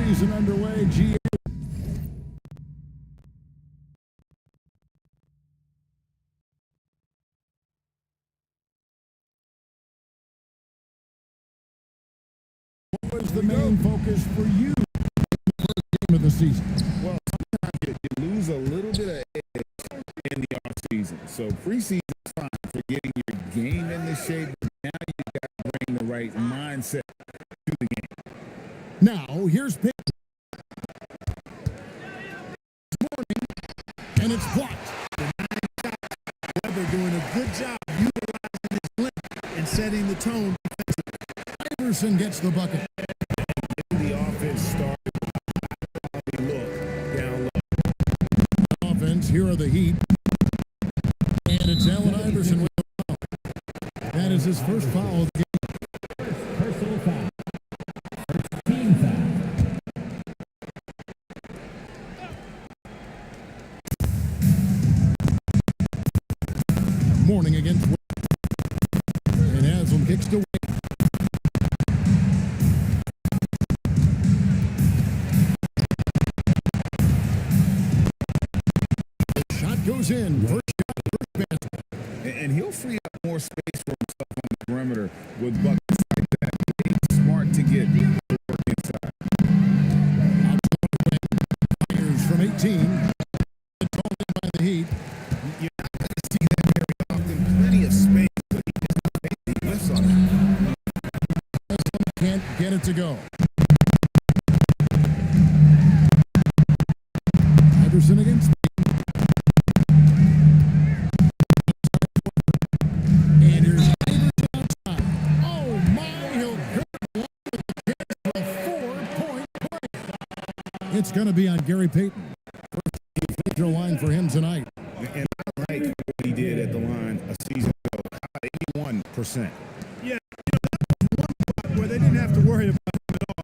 season underway. What was the main focus for you in the first game of the season? Well, sometimes you lose a little bit of edge in the offseason. So preseason is fine for getting your game in the shape, but now you've got to bring the right mindset to the game. Now, here's Peyton. Morning, and it's blocked. The 9 shots. Weber doing a good job utilizing his length and setting the tone defensively. Iverson gets the bucket. The offense started with a look down low. Offense, here are the Heat. And it's Allen Iverson with the foul. That is his first foul of the game. Personal foul. First team foul. Morning against and Haslam kicks to Wade. Shot goes in. First shot, first basket. And he'll free up more space for himself on the perimeter with buckets like that. He's smart to get the work inside. Fires from 18. It's all in by the Heat. You're not going to see that very often. Plenty of space, but he lifts on it. Can't get it to go. Iverson against and here's Iverson outside. Oh my, he'll go along with the catch for a 4-point play. It's going to be on Gary Payton. First free throw line for him tonight. And I like what he did at the line a season ago. 81%. Yeah, that's one spot where they didn't have to worry about him at all.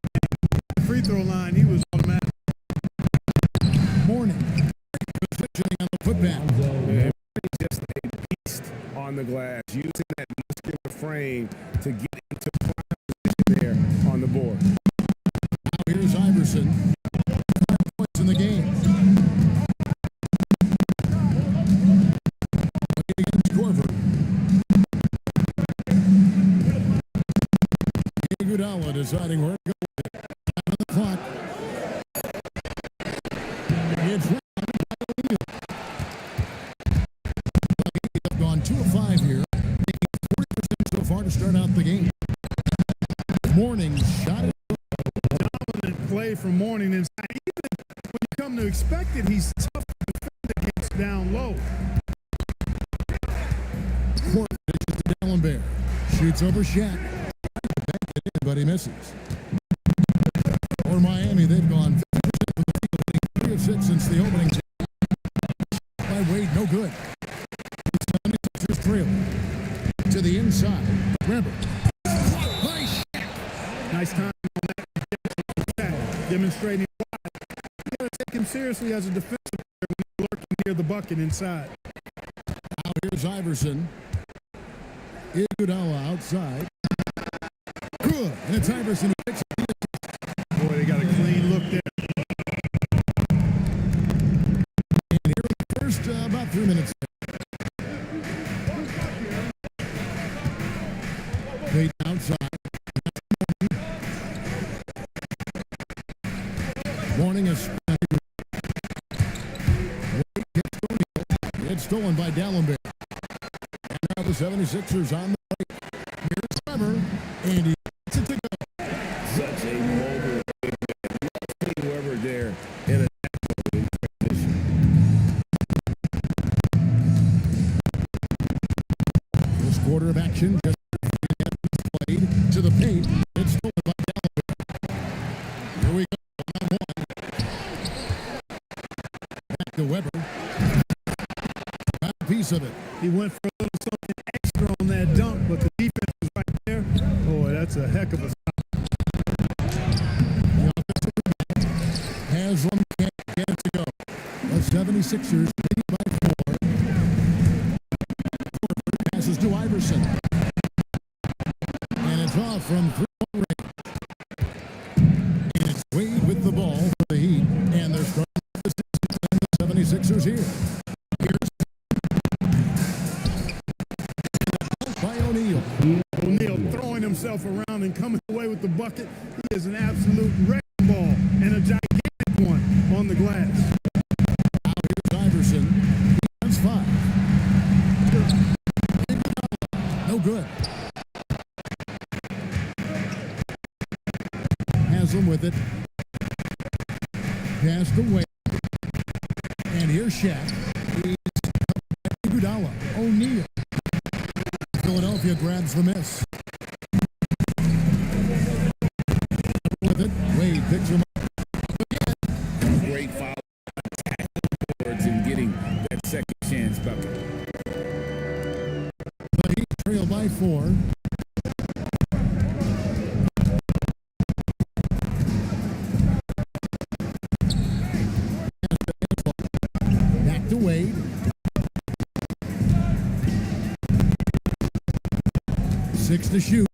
The free throw line, he was automatic. Morning. Positioning on the putback. Yeah, just a beast on the glass, using that muscular frame to get into prime position there on the board. Now here's Iverson. 5 points in the game. Against Corver. Iguodala deciding where to go with it. Time on the clock. It's round by O'Neal. They've gone 2 of 5 here, making 40% so far to start out the game. Morning shot. Dominant play from Morning inside. Even when you come to expect it, he's tough to defend against down low. Court pitches to Dallenberg. Shoots over Shaq. Back it in, but he misses. For Miami, they've gone 50% from the field, 3 of 6 since the opening. By Wade, no good. 76ers trailing. To the inside. Weber. Nice. Nice time on that. Demonstrating why. You got to take him seriously as a defensive player when he's lurking near the bucket inside. Now here's Iverson. Iguodala outside. Good. And it's Iverson who picks it. Boy, they got a clean look there. And here in the first about 3 minutes. Peyton outside. Morning is it's stolen by Dallenberg. And now the 76ers on the break. Here's Weber, and he gets it to go. Such a mobile big man. Seeing Weber there in a transition. First quarter of action just played to the paint. It's stolen by Dallenberg. Here we go. 1-on-1. Back to Weber. Got a piece of it. He went for a little something extra on that dunk, but the defense was right there. Boy, that's a heck of a stop. Haslam can't get it to go. The 76ers lead by 4. Passes to Iverson. And it's off from 3-point range. And it's Wade with the the ball for the Heat, and they're starting the 76ers here. Here's by O'Neal. O'Neal throwing himself around and coming away with the bucket. He is an absolute wrecking ball and a gigantic one on the glass. Now here's Iverson. He has 5. No good. Has him with it. Passed away. And here's Shaq. He's Iguodala. O'Neal. Philadelphia grabs the miss. With it. Wade picks him up. Great foul boards and getting that second chance bucket. The Heat trail by 4. Back to Wade. 6 to shoot.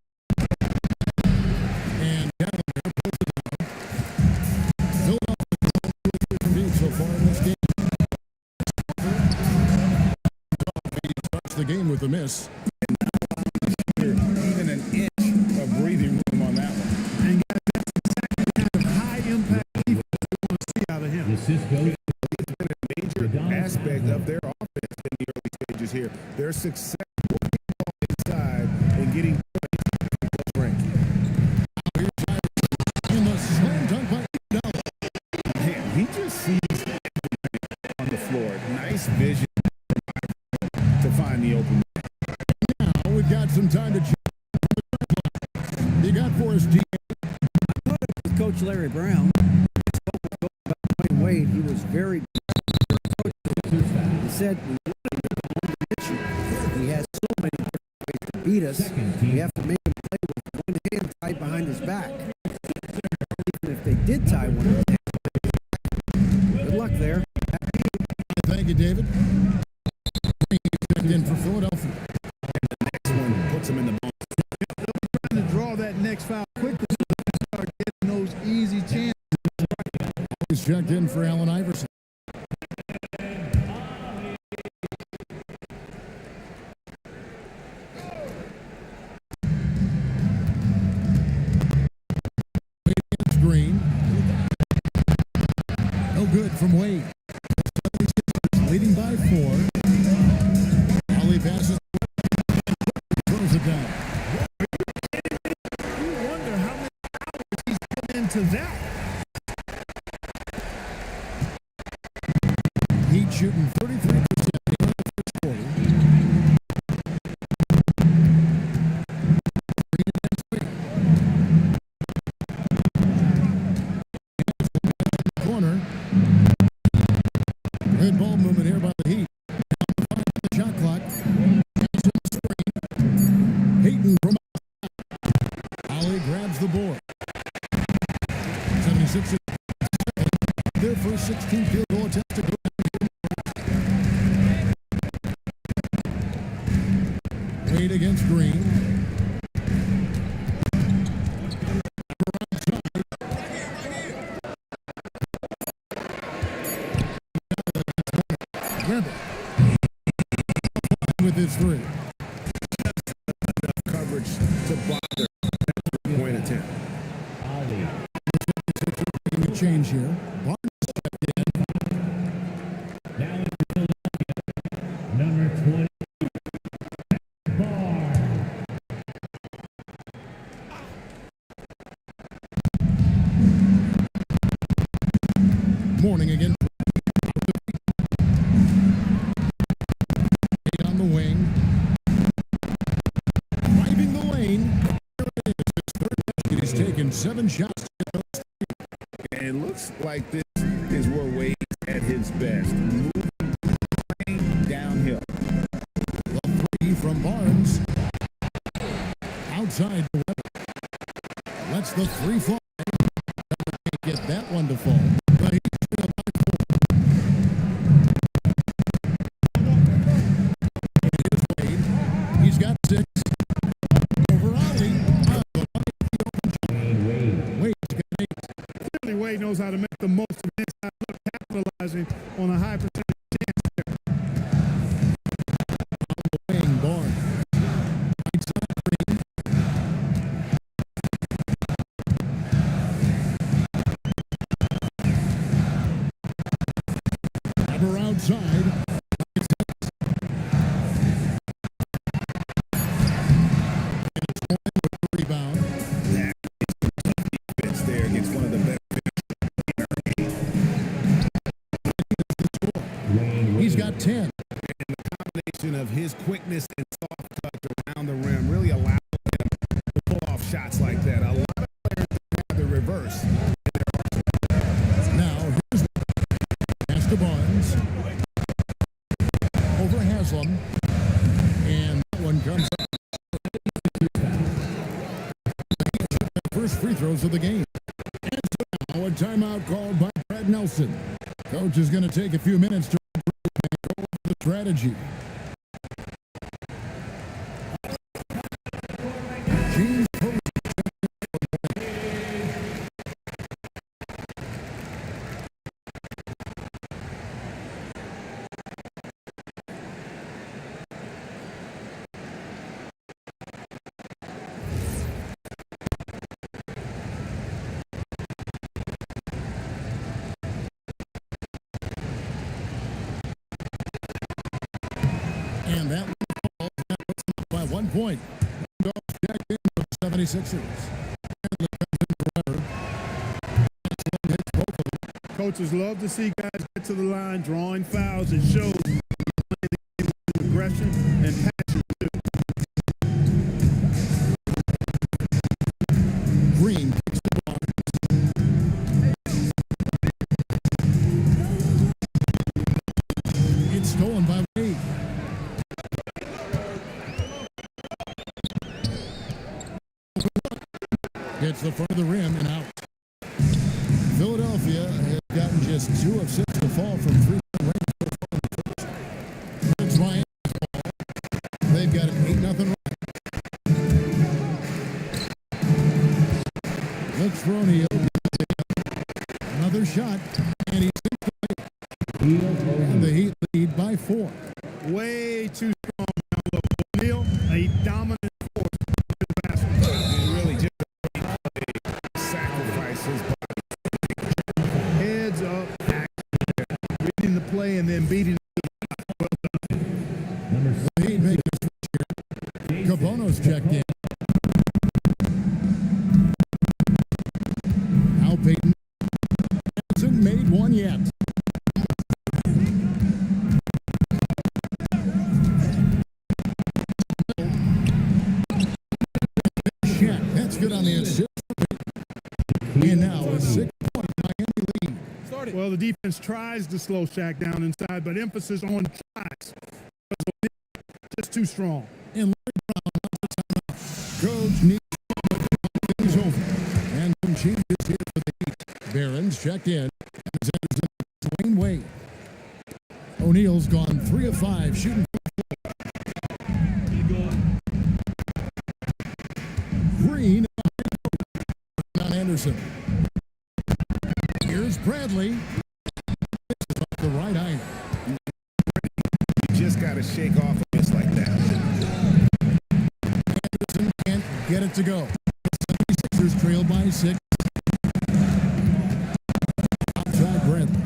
And Gallagher pulls it down. Philadelphia from deep so far in this game. He starts the game with a miss. Even an inch of breathing room on that one. And guys, that's exactly the kind of high impact defense we want to see out of him. The Cisco. It's been a major aspect of their offense in the early stages here. Their success working the ball inside and getting points from close range. Here's Iverson in the slam dunk by Iguodala. Man, he just sees everything on the floor. Nice vision to find the open. Now we've got some time to check. You got for us, G. With Coach Larry Brown, about Dwayne Wade, he was very good. He said we want to get him to hit you. He has so many different ways to beat us. We have to make him play with one hand tied behind his back. Even if they did tie one of his hands, good luck there. Thank you, David. Checked in for Philadelphia. Next one puts him in the ball. Trying to draw that next foul quickly so they start getting those easy chances. He's checked in for Allen Iverson. Wade against Green. No good from Wade. 76ers leading by 4. Ollie passes. Throws it down. You wonder how many hours he's put into that. Heat shooting 33% in the first quarter. Green against Wade. Corner. Good ball movement here by the Heat. Down to 5 on the shot clock. Pass on the screen. Hayton from outside. Ollie grabs the board. 76ers. Their first 16 field goal attempt to go. Wade against Green. Randall with his 3. Coverage to bother point attempt. Ali. Making a change here. Barnes checked in. Now in Philadelphia. Number 20. Bar. Morning again. Eight on the wing. Driving the lane. There it is. His third basket. He's taken 7 shots. And it looks like this is where Wade's at his best. Moving downhill. The 3 from Barnes. Outside the Weber. Lets the 3 fly. Never can't get that one to fall. But he's trailed by 4. And here's Wade. He's got 6. Over Ollie. Wade's got 8. Clearly Wade knows knows how to make the most of an inside look, capitalizing on a high percentage chance there. Playing Barnes. Right side Green. Ever outside. Rebound. Defense there against one of the best. He's got 10. Combination of his quickness and soft touch around the rim really allows him to pull off shots like that. A lot of players have the reverse. Now, here's pass to Barnes. Over Haslam. And that one comes up. First free throws of the game. And so now a timeout called by Brad Nelson. Coach is going to take a few minutes to go over the strategy. James Posey. And that falls by 1 point. Shaq in for the 76ers. Coaches love to see guys get to the line, drawing fouls. It shows aggression and passion too. Green kicks the ball. It's stolen by Wade. Hits the front of the rim and out. Philadelphia has gotten just 2 of 6 to fall from 3-point range so far in the first. That's Miami's ball. They've got an 8-0 run. Looks for O'Neal. Another shot, and he's and the Heat lead by 4. Way too strong down low. O'Neal, a dominant force in the basketball. And really just sacrifice his body. Heads up, reading the play and then beating it. Well done. The Heat make the switch here. Cabono's checked in. Now Peyton hasn't made one yet. Shaq, that's good on the assist. And now a 6-point Miami lead. Well, the defense tries to slow Shaq down inside, but emphasis on tries. Just too strong. And Larry Brown on the timeout. Coach needs to talk things over. And some changes here for the Heat. Barron's checked in. As Anderson, Dwayne Wade. O'Neal's gone 3 of 5, shooting Green on Anderson. Here's Bradley. This is off the right eye. You just got to shake off a miss like that. Anderson can't get it to go. The 76ers trail by 6. Outside Bradley.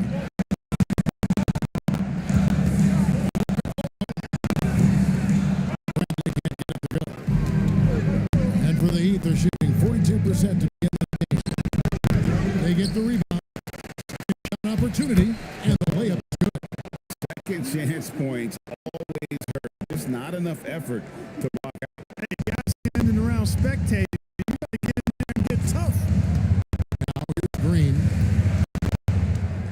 And for the Heat, they're shooting 42% to begin the game. They get the rebound, an opportunity, and the layup is good. Second chance points always hurt. Just not enough effort to block out. Hey, guys standing around spectating. You got to get in there and get tough. Now here's Green.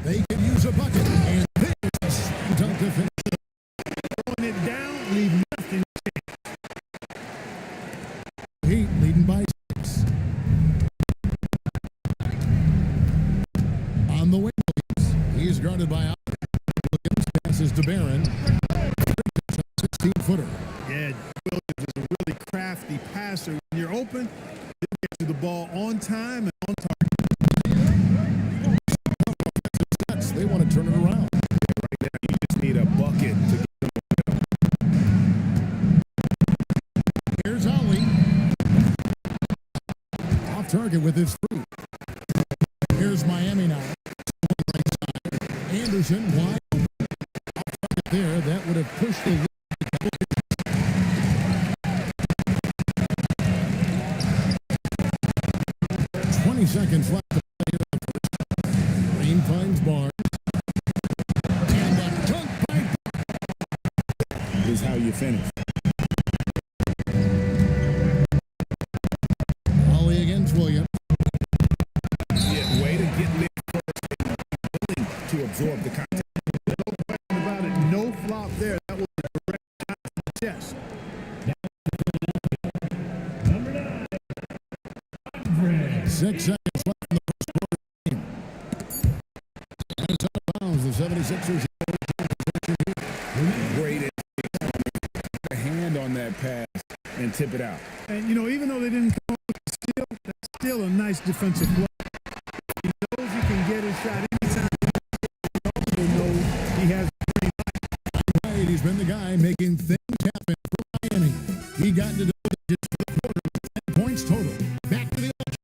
They could use a bucket, and this is slam dunk to finish it. Throwing it down, leave nothing. Heat leading by 6. On the wing, he's guarded by Williams. Passes to Barron. 16-footer. Yeah, Williams is a really crafty passer. When you're open, he'll get you the ball on time and on target. target with his three. Here's Miami now. Right side. Anderson wide open. Outside there, that would have pushed the lead. 20 seconds left to play in the first. Green finds Barnes. And a dunk by Is how you finish. Ollie against Williams. Yeah, way to get lit first and willing to absorb the contact. No question about it. No flop there. That was a direct shot to the chest. Number 9. 6 seconds left in the first quarter game. And it's out of bounds. The 76ers. Great a hand on that pass and tip it out. And, you know, even though they didn't come up with the steal, that's still a nice defensive play. He knows he can get his shot anytime. He also knows he has green light. He's been the guy making things happen for Miami. He got to double digits for the quarter with 10 points total. Back to the action.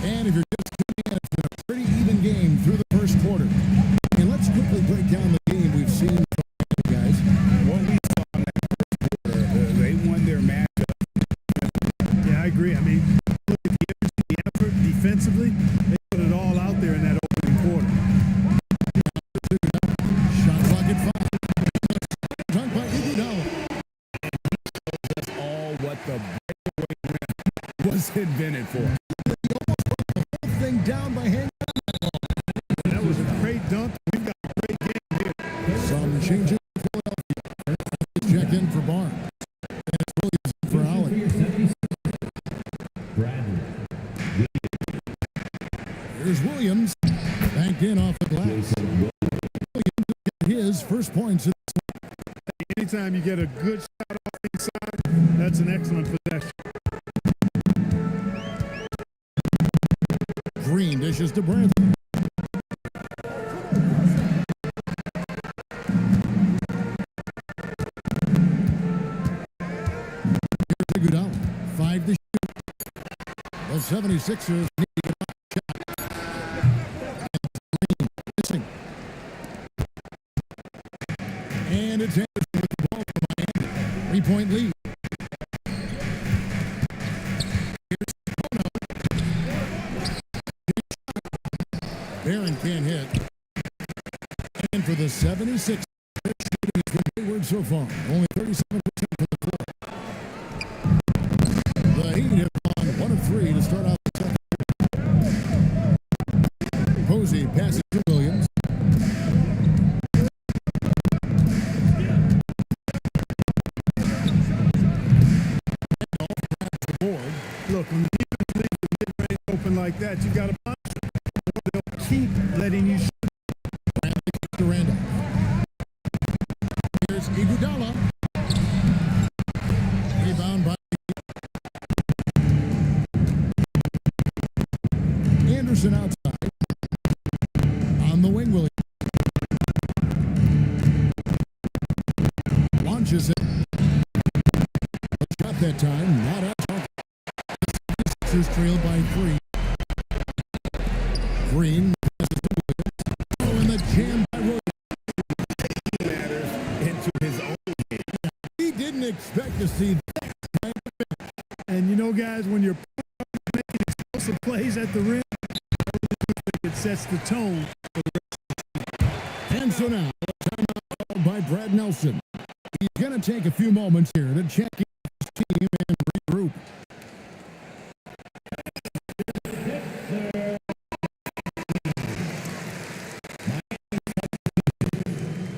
And if you're just tuning in, it's been a pretty even game through the first quarter. And let's quickly break down the game we've seen from the guys. What we saw in that first quarter, they won their matchup. Yeah, I agree. I mean, look at the energy, the effort defensively. They put it all out there in that opening quarter. Shot clock at 5. Dunk by Iguodala. That's all what the breakaway rim was invented for. Thing down by hand. That was a great dunk. We've got a great game here. Some changes in Philadelphia. Check in for Barnes. And it's Williams in for Ollie. Bradley. Here's Williams. Banked in off the glass. Williams got his first points. Anytime you get a good shot off inside, that's an excellent possession. Green dishes to Branson. Here's Iguodala. 5 to shoot. The 76ers need to get off the shot. Green missing. And it's Anderson with the ball for Miami. 3-point lead. Barron can't hit. And for the 76ers, their shooting has been wayward so far. Only 37% for the quarter. The Heat have gone 1 of 3 to start out the second. Posey passes to Williams. Look, when the defense leaves the mid-range open like that, you got to monitor. They'll keep letting you shoot. Bradley kicks to Randolph. Here's Iguodala. Rebound by Anderson outside. On the wing, Williams. Launches it. Shot that time. Not out. Sixers trailed by 3. Green passes to Williams. Oh, and the jam by Williams. Matters into his own game. He didn't expect to see that. And you know, guys, when you're making explosive plays at the rim, it sets the tone. And so now, a timeout called by Brad Nelson. He's going to take a few moments here to check in with his team and regroup.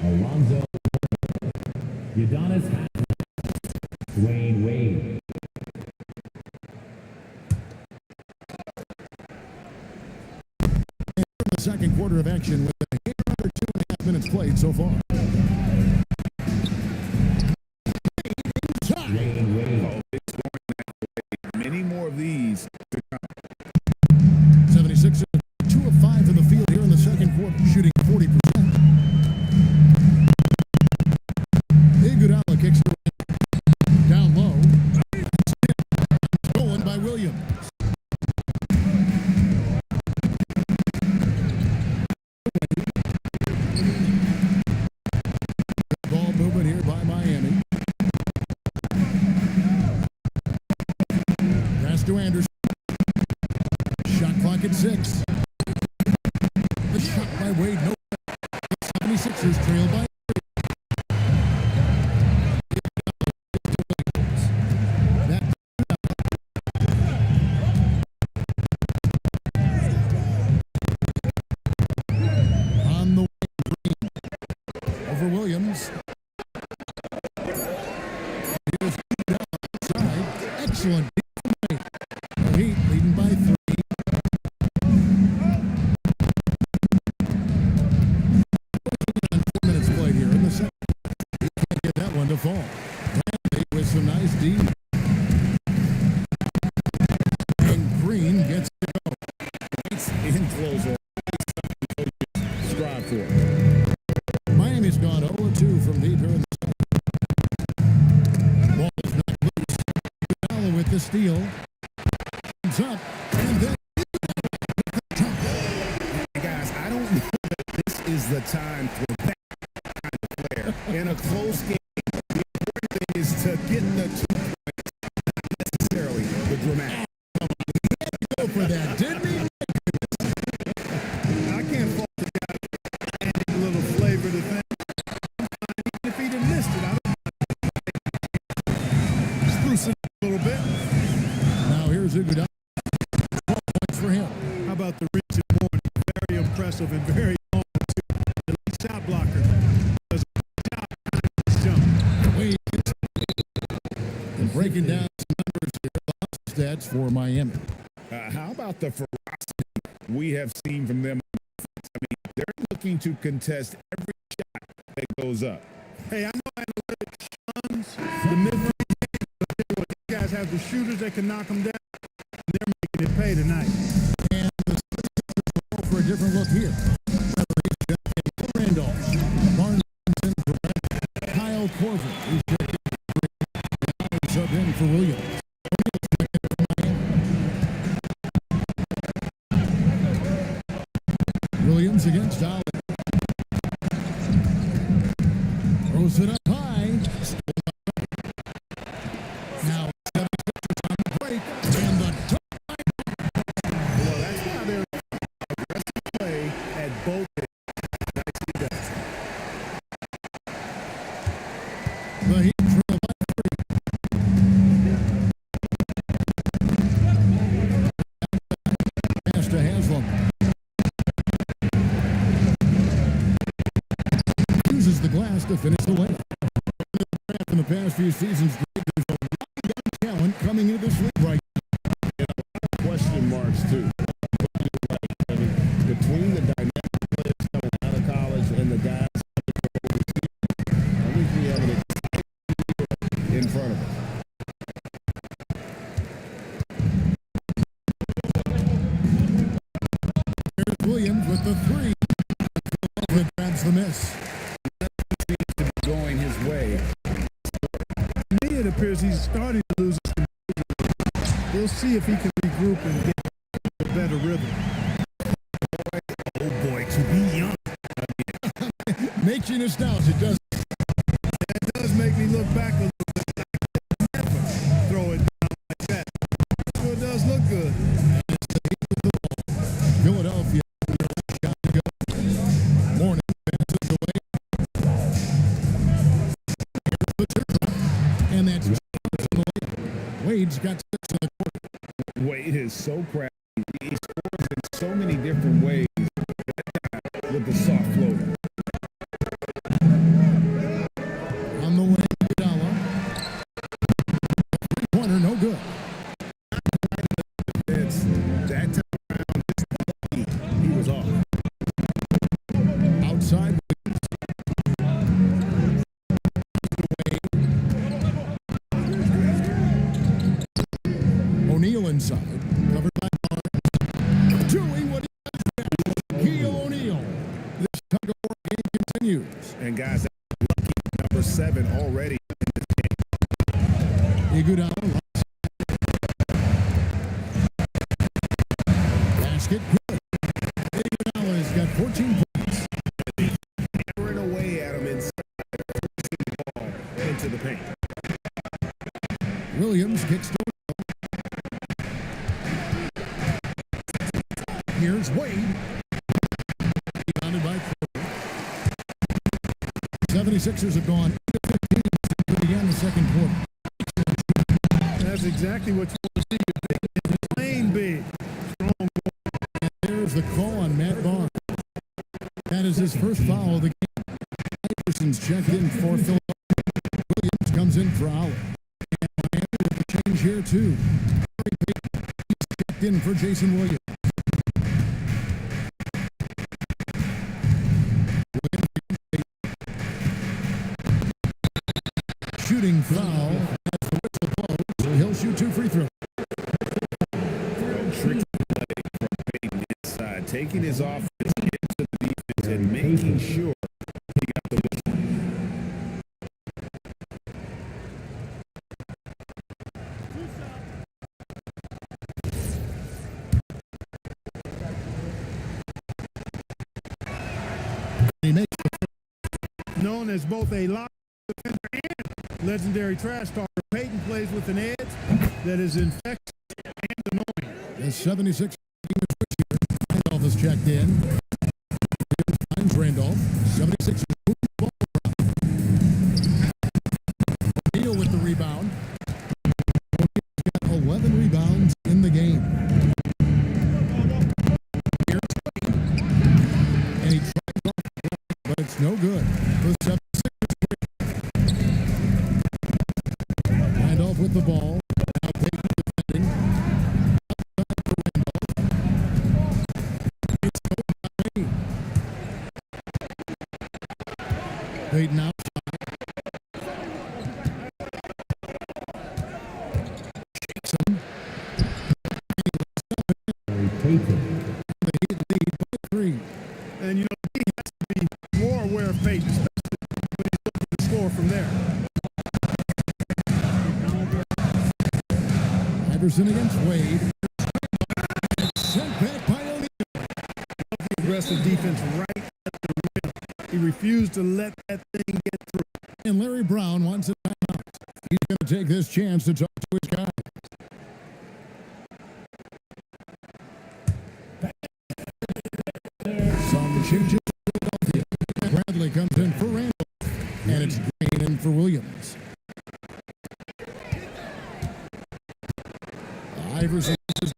Alonzo. Udonis Haslem. Dwayne Wade. In the second quarter of action with a hair under 2.5 minutes played so far. Dwayne Wade. Oh, big scoring that way. of these to come. 76 2 of 5 in the field here in the second quarter, shooting 40%. Iguodala kicks it down low. Stolen by Williams. Ball movement here by Miami. Pass to Anderson. Shot clock at 6. The shot by Wade, no. 76ers trail by 3. On the way, Green. Over Williams. Here's outside. Excellent. Heat leading by 3. To fall. Bradley with some nice D. And Green gets to go. Nice in closer. Strive for. Miami's gone 0-2 from deep here in the second. Ball is knocked loose. Iguodala with the steal. Comes up. And then Guys, I don't know that this is the time for that kind of player. In a close game, is to get the 2 points, not necessarily the dramatic. go for that, didn't he? I can't fault the guy adding a little flavor to things. Even if he'd have missed it, I don't spruce it a little bit. Now here's Iguodala. 12 points for him. How about the recent morning? Very impressive and very long too. The shot blocker does a good job behind this jump. Wade and breaking down some numbers here. Lots of stats for Miami. How about the ferocity we have seen from them? I mean, they're looking to contest every shot that goes up. Hey, I know analytics shuns the mid-range game, but these guys have the shooters that can knock them down. They're making it pay tonight. And the Sixers will go for a different look here. Randolph, Barnes, Kyle Korver, who's subbed in for Williams. Williams against Dolly. Throws it up high. Now 76ers on the break. And the Well, that's why they're aggressive play at both ends. Nicely done. The Heat trail by 3. Pass to Haslam. Uses the glass to finish the layup. In the past few seasons, there's a lot of young talent coming into this league right now. Question marks, too. I mean, between the dynamic players coming out of college and the guys overseas, I think we have an exciting year in front of us. Here's Williams with the 3. That grabs the miss. Seems to be going his way. To me, it appears he's starting to lose his composure. We'll see if he can regroup and get a better rhythm. Oh boy, to be young. Makes you nostalgic, doesn't it? That does make me look back a little bit. Never throw it down like that. Sure does look good. Philadelphia got to go. Morning passes away. Here's the turn. And that's Wade's got 6 in the quarter. Wade is so crafty. He scores in so many different ways with the soft floater. On the way, Iguodala. Corner, no good. It's that time around, he was off. Outside. O'Neal inside. Covered by Barnes. Doing what he does best. Keel O'Neal. This tug-of-war game continues. And guys, lucky number 7 already in this game. Iguodala. Basket good. Iguodala has got 14 points. Hammering away at him inside, forcing the ball into the paint. Williams kicks to Here's Wade. Rebounded by Kroger. 76ers have gone 8-15 since we began the second quarter. That's exactly what you want to see. You're playing big. Strong ball. And there's the call on Matt Barnes. That is his first foul of the game. Iverson's checked in for Philadelphia. Williams comes in for Howard. And Miami with the change here, too. He's checked in for Jason Williams. Shooting foul as the whistle blows. He'll shoot 2 free throws. Tricky play from Payton inside, taking his offense into the defense and making sure he got the whistle. He makes Known as both a lock defender and legendary trash talker, Peyton plays with an edge that is infectious and annoying. the 76ers team is switch here. Randolph is checked in. Williams finds Randolph. 76ers move the ball around. O'Neal with the rebound. O'Neal's got 11 rebounds in the game. Here's Wade. And he tries off the glass, but it's no good. The 76ers win. Randolph with the ball. Now Payton defending. Outside for Randolph. It's stolen by Wade. Payton outside. Jackson. Payton. The Heat lead by 3. And you know, he has to be more aware of Peyton, especially when he's looking to score from there. Iverson against Wade. Sent back by O'Neal. Aggressive defense right at the rim. He refused to let that thing get through. And Larry Brown wants a timeout. He's going to take this chance to talk to his guys. Some changes in Philadelphia. Bradley comes in for Randolph. And it's Green in for Williams. Iverson is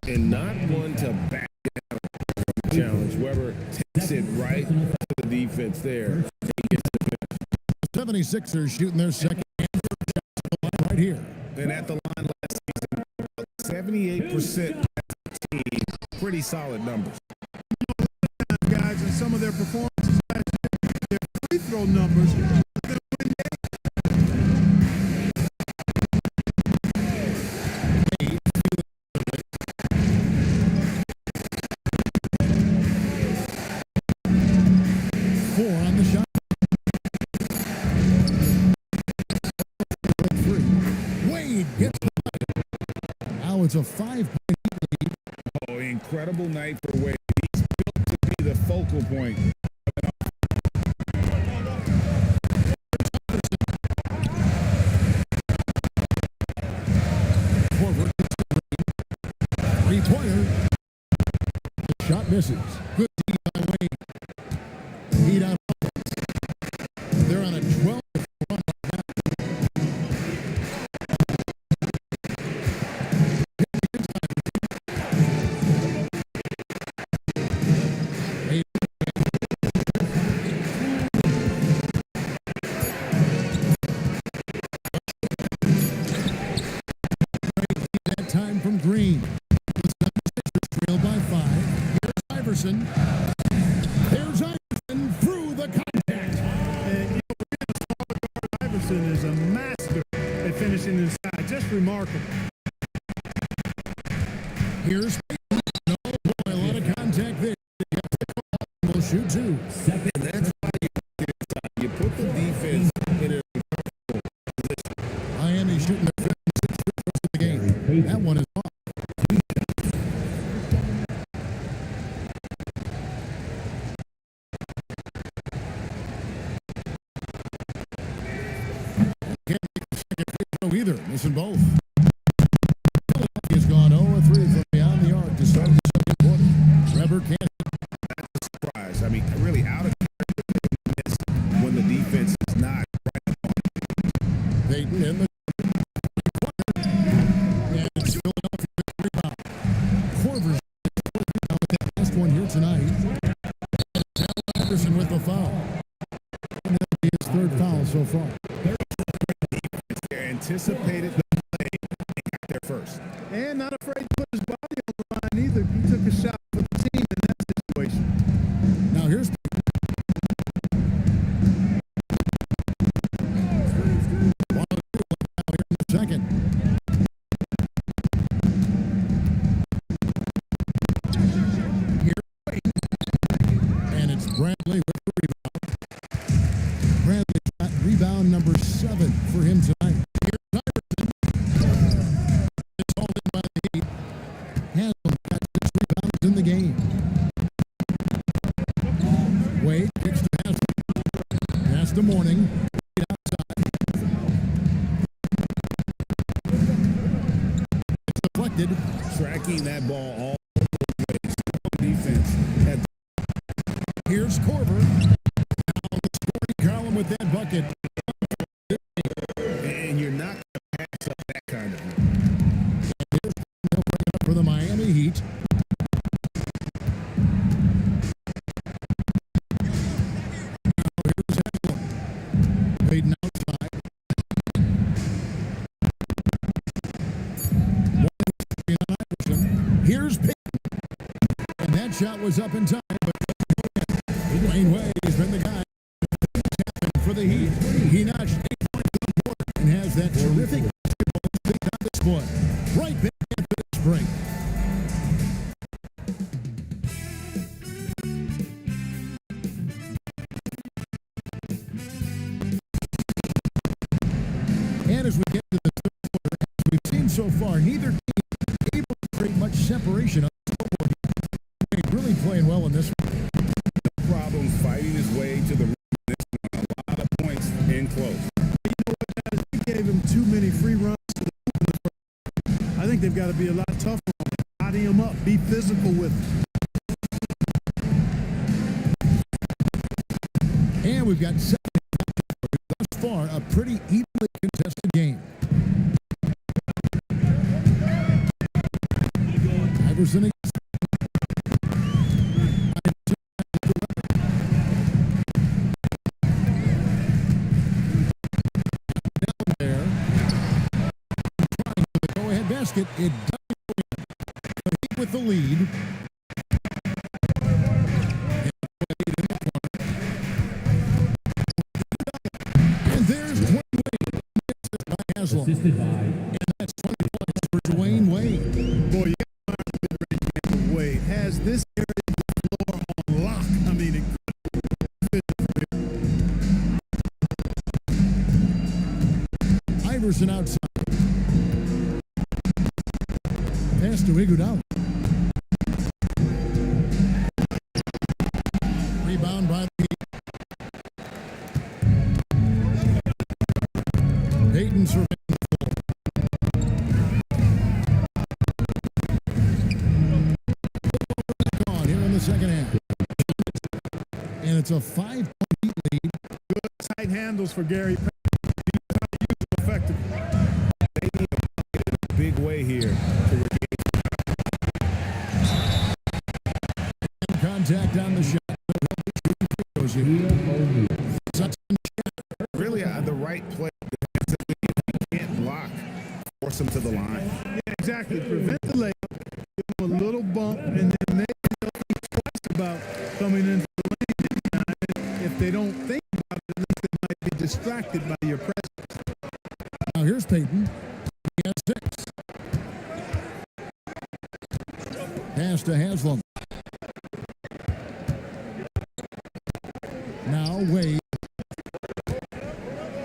And not one to back down from the challenge. Weber takes it right to the defense there. He gets the finish. 76ers shooting their second and third shots at the line right here. And at the line last season, 78% as a team. Pretty solid numbers. Guys, in some of their performances last year, their free throw numbers. Four on the shot. Wade gets the line. Now it's a 5-point lead. Oh, incredible night for Wade. He's built to be the focal point. Forward. 3-pointer. The shot misses. Good D by Wade. Heat out. They're on a 12 run right that time from Green. The 76ers trail by 5. Here's Iverson. There's Iverson through the contact. And you know, Iverson is a master at finishing inside. Just remarkable. Here's Peyton. No, boy, a lot of contact there. We'll shoot two. Second. And that's why you get inside. You put the defense in a Miami shooting their 5th and 6th free throws of the game. That one is off. Can't make the second free throw either. Missing both. Philadelphia has gone 0-3 from beyond the arc to start the second quarter. Trevor can't. surprise. I mean, really out of miss when the defense is not right on. Peyton in the corner. And it's Philadelphia rebound. Corver's rebound with that last one here tonight. Iverson with the foul. And that'll be his 3rd foul so far. They anticipated the play and got there first. And not afraid to put his body on the line either. He took a shot for the team in that situation. Now here's second. And it's Bradley with the rebound. Bradley's got rebound number 7 for him tonight. Here's Iverson. It's hauled in by the Heat. Haslam got 6 rebounds in the game. Wade kicks to Haslam. That's the morning. Tracking that ball all the way. Defense had. Here's Corver. Now on the scoring column with that bucket. And you're not going to pass up that kind of thing. Here's they'll bring it up for the Miami Heat. Now here's Haslam. Peyton outside. Here's Peyton. And that shot was up in time, but Dwayne Wade has been the guy for the Heat. He notched 8 points on the board and has that terrific basketball stick on display. Right back after this break. And as we get to the 3rd quarter, as we've seen so far, neither team able to create much separation on the scoreboard. They're really playing well in this one. Problems fighting his way to the rim in this one. A lot of points in close. You know what, guys? We gave him too many free runs to the hoop in the first. I think they've got to be a lot tougher on him. Body him up. Be physical with him. And we've got 7 thus far, a pretty evenly contested game. Iverson down there. Trying for the go-ahead basket. It doesn't go in. The Heat with the lead. And there's Dwayne Wade. By Haslam. Assisted by And that's 20 points for Dwayne Wade. Boy, you got to learn mid-range game of Wade. Has this area of the floor on lock. I mean, it Iverson outside. Pass to Iguodala. Rebound by the Heat. Peyton surveying the floor. Gone here in the second half. And it's a 5-point lead. good tight handles for Gary Payton. He's trying to use them effectively. They need to get it a big way here to regain. Contact on the shot. Really the right play defensively. If you can't block, force them to the line. Yeah, exactly. Prevent the layup, give them a little bump, and then maybe they'll think twice about coming into the lane next time. If they don't think about it, at least they might be distracted by your presence. Now here's Peyton. He has 6. Pass to Haslam. Now Wade.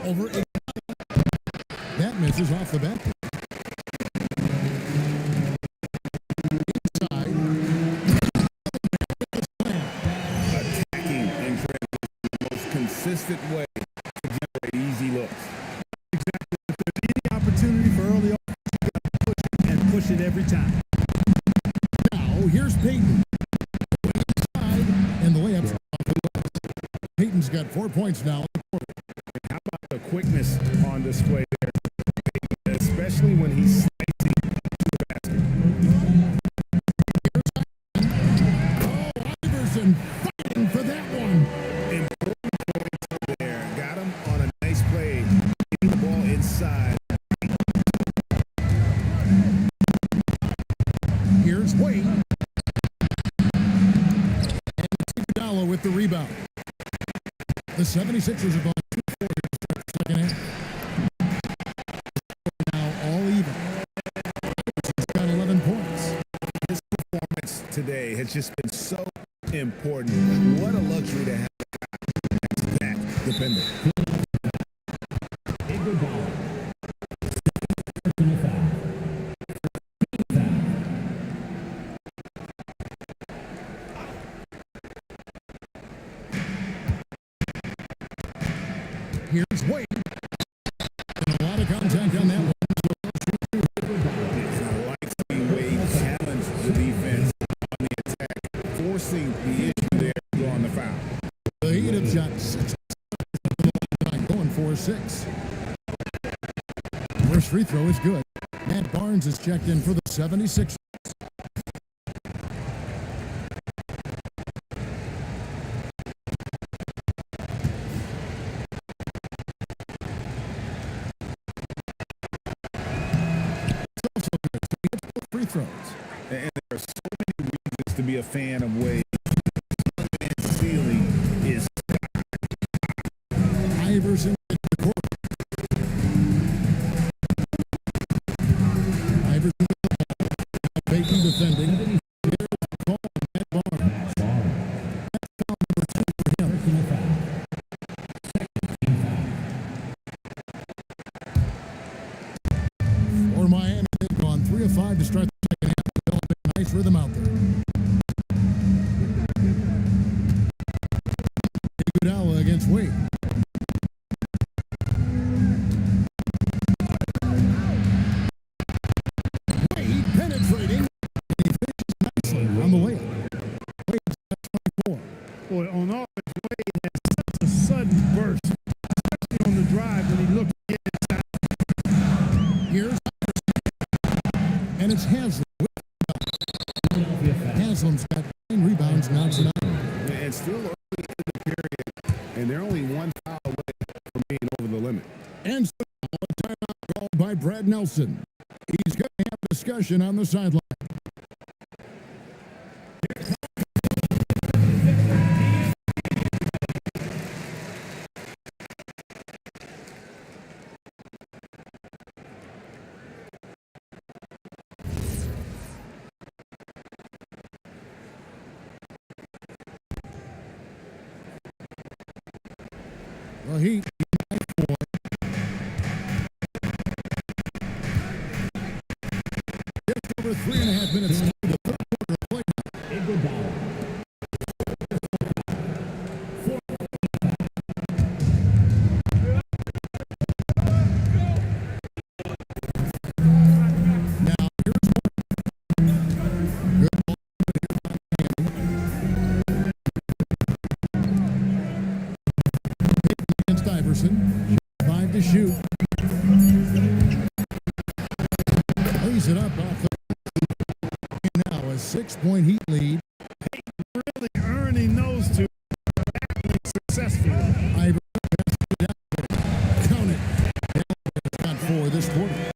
Over 8. That misses off the back. Inside. Attacking in transition, the most consistent way to generate easy looks. Exactly. If there's any opportunity for early offense, you got to push it and push it every time. Now here's Peyton. Inside, and the layup's off the glass. Peyton's got 4 points now. How about the quickness on display there, especially when he's slicing to the basket. Oh, Iverson fighting for that one. Important points there. Got him on a nice play. Getting the ball inside. Here's Wade. And Iguodala with the rebound. The 76ers are going 2-4 to start the second half. Now all even. Iverson's got 11 points. His performance today has just been so important. What a luxury to have that dependent. Iguodala. Personal foul. Here's Wade. And a lot of contact on that one. I like seeing Wade challenge the defense on the attack, forcing the issue there on the foul. The Heat have shot 6 going 4-6. First free throw is good. Matt Barnes is checked in for the 76ers. Free throws. And there are so many reasons to be a fan of Wade. His ceiling is Iverson at the court. Iverson with the ball. Peyton defending. Here's the call on Matt Barnes. That's foul number 2 for him. Personal foul. Second team foul. For Miami, they've gone 3 of 5 to start the second half, developing a nice rhythm out there. Iguodala against Wade. Wade penetrating. He finishes nicely on the layup. Wade's got 24. Boy, on offense, Wade has such a sudden burst, especially on the drive when he looked to get inside. Here's Iverson. And it's Haslam. Philadelphia foul. Haslam's got 9 rebounds now tonight. and still early in the period, and they're only one foul away from being over the limit. And so a timeout called by Brad Nelson. He's going to have a discussion on the sideline. The Heat by 4. Just over 3.5 minutes into the third quarter of play. Iguodala. Now here's one. Good ball against Iverson. 5 to shoot. Lays it up off the. Now a 6-point Heat lead. Really earning those two, battling successfully. Iverson has to get out. Count it. It's got 4 this quarter.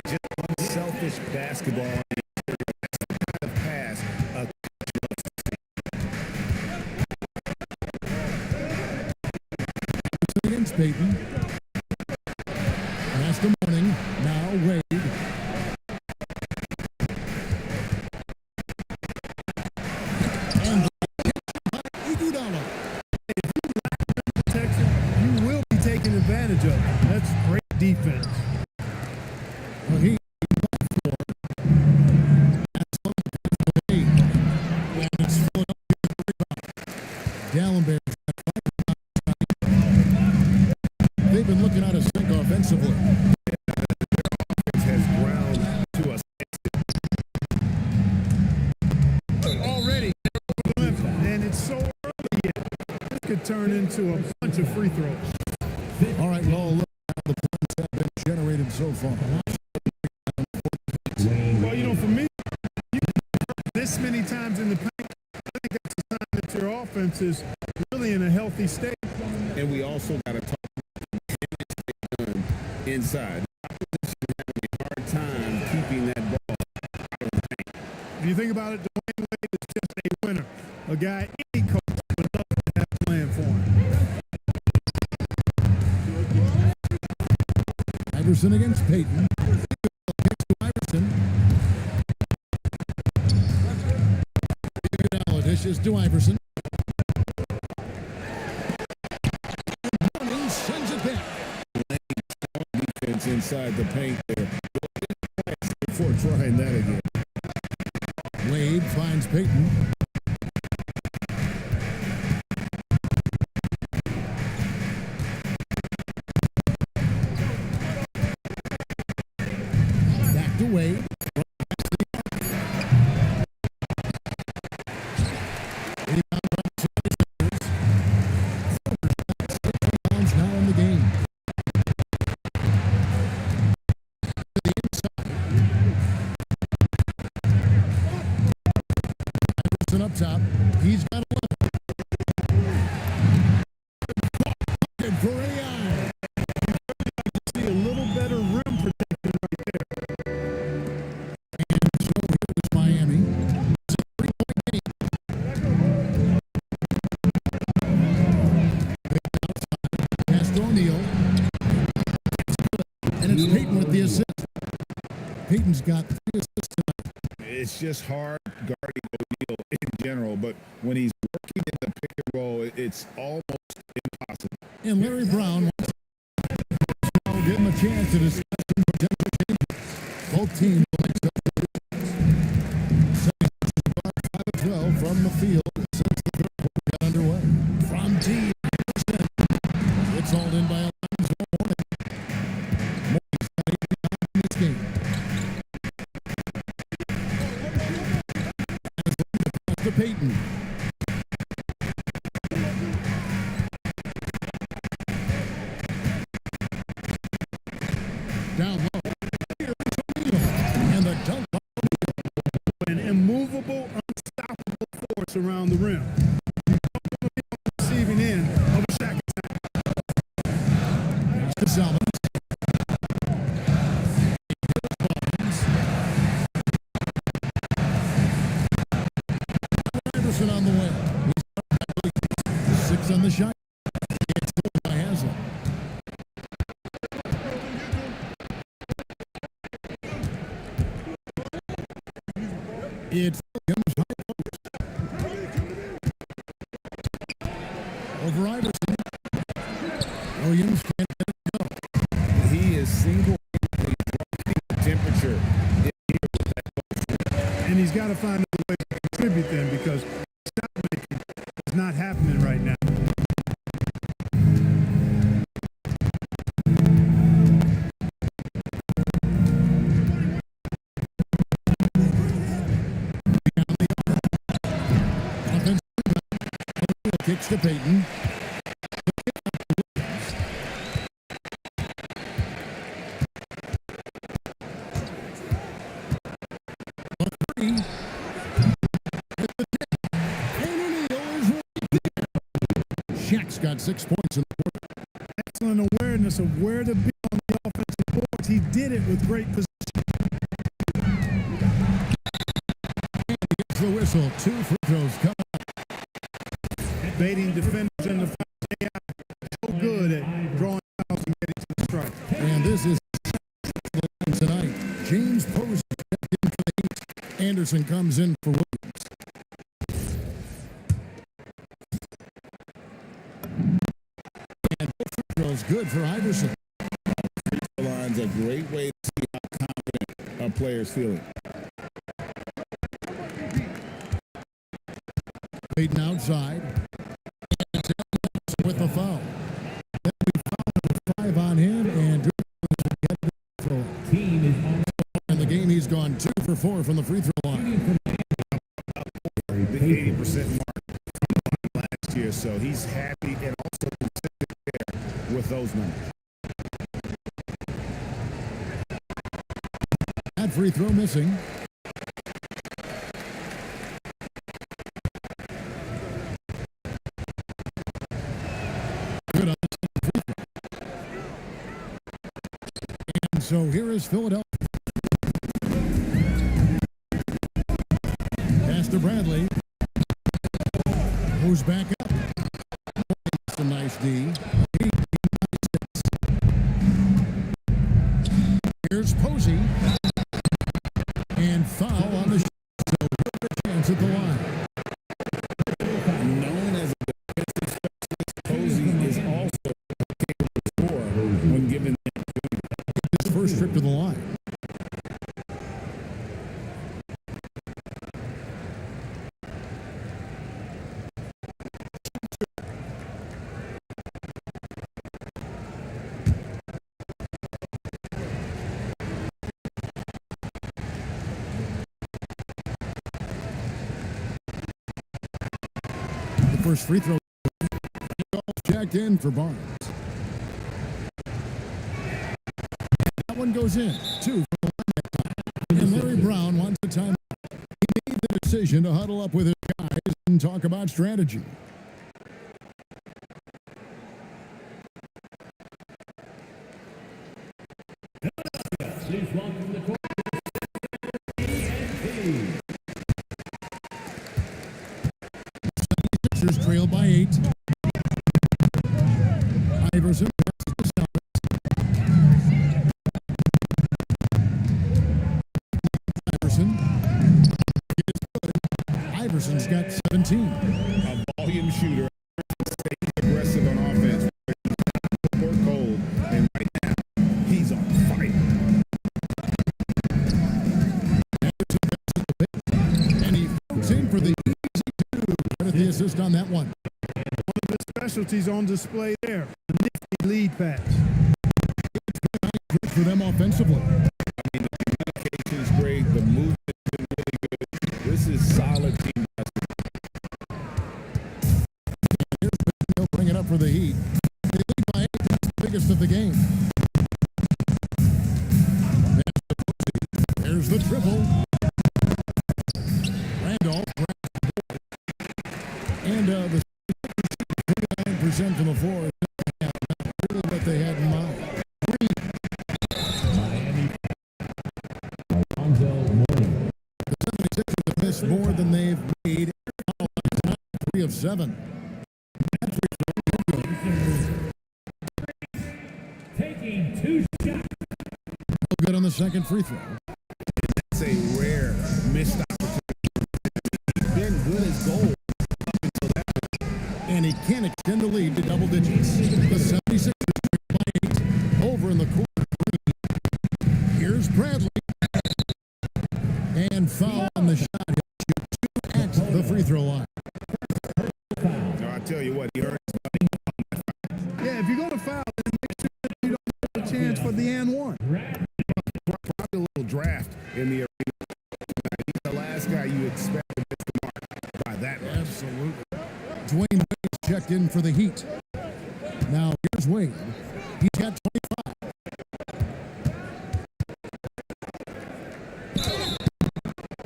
Just unselfish basketball. That's the kind of pass a coach loves to see. Against Peyton. Pass to Morning. Now Wade. advantage of it. That's great defense. Well, he and it's Philadelphia. Gallenberg. They've been looking out of sync offensively. Has ground to us. Already, and it's so early yet. This could turn into a bunch of free throws. All right, well, look how the points have been generated so far. Well, you know, for me, you this many times in the paint, I think that's a sign that your offense is really in a healthy state. And we also got to talk about inside. Opposition having a hard time keeping that ball out of the paint. If you think about it, Dwayne Wade is just a winner. A guy any coach would love to have playing for him. Iverson against Peyton. Kicks to Iverson. Iguodala dishes to Iverson. He sends it back. Defense inside the paint there. Before trying that again. Wade finds Peyton. Back to Wade. Rebounds now in the game. Up top, he's got 11. For AI. See a little better rim protection right there. And so here's Miami. It's a 3-point game. Pass to O'Neal. And it's Peyton with the assist. Peyton's got 3 assists tonight. It's just hard guarding O'Neal in general, but when he's working in the pick and roll, it's almost impossible. And Larry Brown will give him a chance to discuss some potential changes. Both teams will make substitutions. 5-12 from the field since the third quarter got underway. From T. It's hauled in by Alonzo Mourning. Mourning's got 8 rebounds in this game. To Peyton. Down low. Here's O'Neal. And the dunk. An immovable, unstoppable force around the rim. Receiving end of a Shaq attack. To Salmons. Iverson on the way. He's 6 on the shot. It's pulled by Haslam. It's Williams high post. Over Iverson. Williams can't get it to go. He is single-handedly dropping the temperature in here with that ball. And he's got to find a way to contribute then because shot making is not happening right now. Kicks to Peyton. Shaq's got 6 points in the quarter. Excellent awareness of where to be on the offensive boards. He did it with great position. Gets the whistle. 2 free throws come up. Baiting defenders in the foul. So good at drawing fouls and getting to the strike. And this is tonight. James Posey stepped in for the Heat. Anderson comes in for Williams. And both free throws good for Iverson. Line's a great way to see how confident a player's feeling. Peyton outside. With the foul. Then we foul 5 on him, and Team is on in the game, he's gone 2 for 4 from the free throw line. The 80% mark from last year, so he's happy and also consistent there with those numbers. that free throw missing. Good on the free throw. And so here is Philadelphia. Pass to Bradley. Moves back up. That's a nice D. Here's Posey. And foul on the shot. So chance at the line. Known as a defensive specialist, Posey is also capable of score when given the opportunity. His first trip to the line. First free throw jacked in for Barnes. That one goes in. 2 for the line that time. And Larry Brown wants a timeout. He made the decision to huddle up with his guys and talk about strategy. Please welcome the court. Sixers trail by 8. Iverson passes to Sellers. Iverson is good. Iverson's got 17. A volume shooter, stays aggressive on offense. Court cold, and right now he's on fire. And he floats in for the easy 2. Credit the assist on that one. One of the specialties on display there. The nifty lead pass. Good for them offensively. The communication's great. The movement's been really good. This is solid team basketball. He'll bring it up for the Heat. They lead by 8. That's the biggest of the game. There's the triple. Randolph. And the 59% from the floor. Really what they had in mind. Miami. Alonzo Mourning. The 76ers have missed more than they've made. 3 of 7. Taking 2 shots. Good on the second free throw. It's a rare missed opportunity. He's been good as gold up until that point. And he can extend the lead to double digits. The 76ers by 8. Over in the corner. Here's Bradley. And foul on the shot. He'll shoot 2 at the free throw line. No, I tell you what, he earned his money. Yeah, if you're going to foul, then make sure that you don't have a chance for the and one. Probably a little draft in the arena. He's the last guy you expect to miss the mark by that much. Absolutely. Dwayne Wade's checked in for the Heat. Now here's Wade. He's got 25.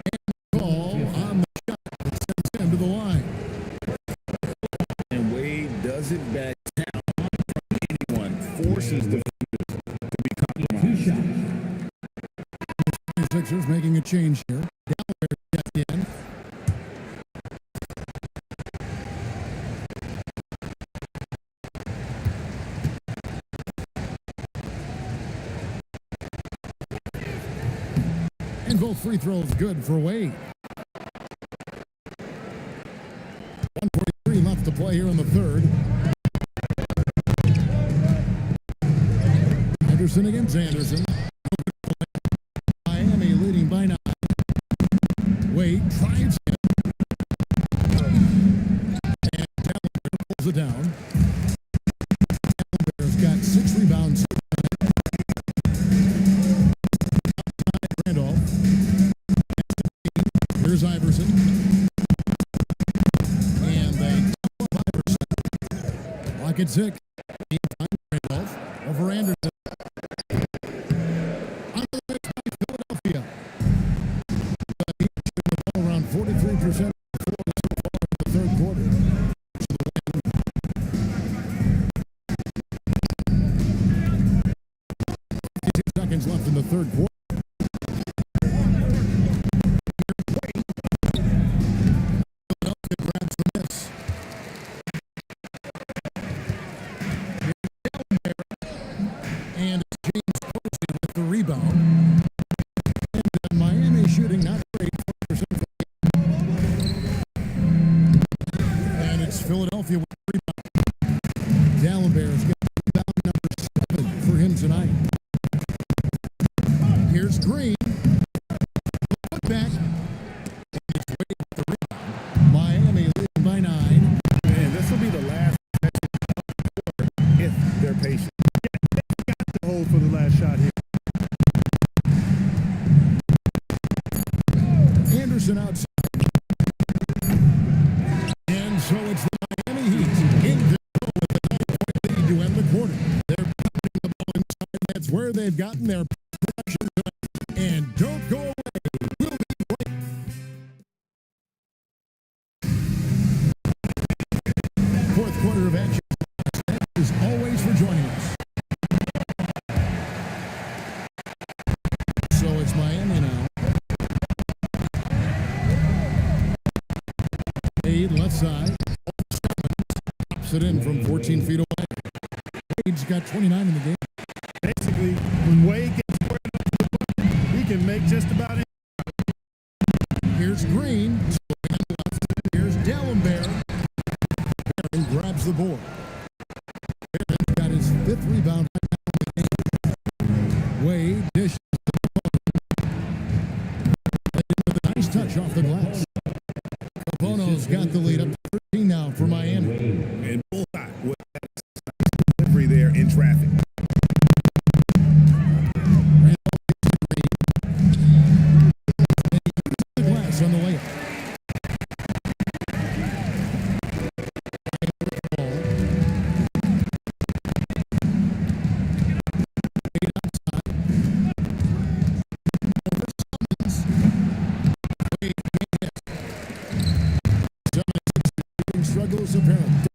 And ball on the shot that sends him to the line. And Wade doesn't back down from anyone, forces the to be compromised. The Sixers making a change here. Gallagher checked in. And both free throws good for Wade. 1:43 left to play here in the third. Iverson against Anderson. Miami leading by 9. Wade tries it. And Dallenberg pulls it down. Dallenberg's got 6 rebounds. Randolph. Here's Iverson. And they top up Iverson. Lock at 6. Randolph over Anderson. On the bench by Philadelphia. The Heat shooting the ball around 43% of the floor so far in the third quarter. 52 seconds left in the third quarter. Philadelphia grabs the miss. And it's James Posey with the rebound. And Miami shooting not great, 40% from the and it's Philadelphia with the rebound. Dallenberg's got rebound number 7 for him tonight. Here's Green. Put back. And it's Wade with the rebound. Miami leading by 9. Man, this will be the last if they're patient. To hold for the last shot here. Anderson outside. And so it's the Miami Heat in control with a 9-point lead to end the quarter. They're pounding the ball inside. That's where they've gotten their production tonight. And don't go away. We'll be waiting. Fourth quarter of action. Thanks as always for joining us. So it's Miami now. Wade left side. Pops it in from 14 feet away. Wade's got 29 in the game. Basically, when Wade gets squared up to the bucket, he can make just about it. Here's Green. Here's Dallenberg. Barron grabs the board. Barron's got his 5th rebound right now in the game. Wade dishes the ball. With a nice touch off the glass. Capono's got the lead up to 13 now for Miami. And bullseye with that delivery there in traffic. The glass on the layup. Struggles apparent.